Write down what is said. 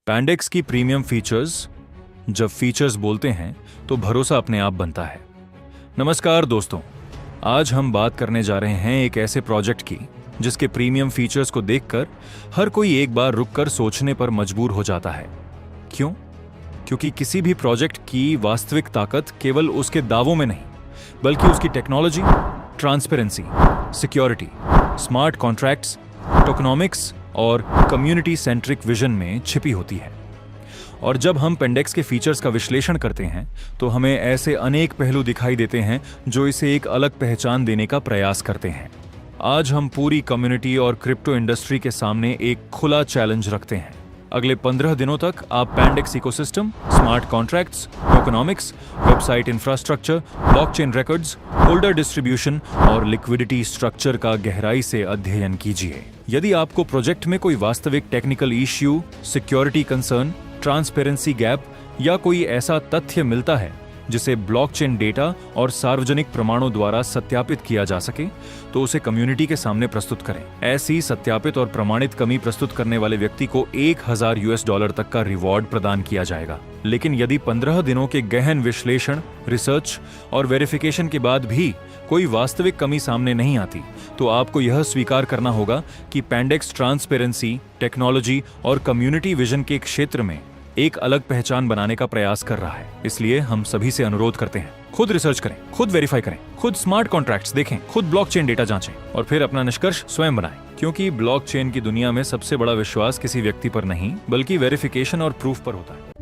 पैंडेक्स की premium features. जब features बोलते हैं तो भरोसा अपने आप बनता है। नमस्कार दोस्तों, आज हम बात करने जा रहे हैं एक ऐसे प्रोजेक्ट की जिसके प्रीमियम फीचर्स को देखकर हर कोई एक बार रुककर सोचने पर मजबूर हो जाता है। क्यों? क्योंकि किसी भी प्रोजेक्ट की वास्तविक ताकत केवल उसके दावों में नहीं, बल्कि उसकी technology, transparency, security, smart contracts, tokenomics और कम्युनिटी सेंट्रिक विजन में छिपी होती है। और जब हम पेंडेक्स के फीचर्स का विश्लेषण करते हैं तो हमें ऐसे अनेक पहलू दिखाई देते हैं जो इसे एक अलग पहचान देने का प्रयास करते हैं। आज हम पूरी कम्युनिटी और क्रिप्टो इंडस्ट्री के सामने एक खुला चैलेंज रखते हैं। अगले 15 दिनों तक आप Pendex ecosystem, smart contracts, tokenomics, website infrastructure, blockchain records, holder distribution और लिक्विडिटी स्ट्रक्चर का गहराई से अध्ययन कीजिए। यदि आपको प्रोजेक्ट में कोई वास्तविक technical issue, security concern, transparency gap या कोई ऐसा तथ्य मिलता है जिसे ब्लॉकचेन डेटा और सार्वजनिक प्रमाणों द्वारा सत्यापित किया जा सके, तो उसे कम्युनिटी के सामने प्रस्तुत करें। ऐसी सत्यापित और प्रमाणित कमी प्रस्तुत करने वाले व्यक्ति को $1000 तक का रिवॉर्ड प्रदान किया जाएगा। लेकिन यदि 15 दिनों के गहन विश्लेषण, रिसर्च और वेरिफिकेशन के बाद भी कोई वास्तविक कमी सामने नहीं आती, तो आपको यह स्वीकार करना होगा कि पेंडेक्स ट्रांसपेरेंसी, टेक्नोलॉजी और कम्युनिटी विजन के क्षेत्र में एक अलग पहचान बनाने का प्रयास कर रहा है। इसलिए हम सभी से अनुरोध करते हैं, खुद रिसर्च करें, खुद वेरीफाई करें, खुद स्मार्ट कॉन्ट्रैक्ट्स देखें, खुद ब्लॉकचेन डेटा जांचें और फिर अपना निष्कर्ष स्वयं बनाएं। क्योंकि ब्लॉकचेन की दुनिया में सबसे बड़ा विश्वास किसी व्यक्ति पर नहीं, बल्कि वेरिफिकेशन और प्रूफ पर होता है।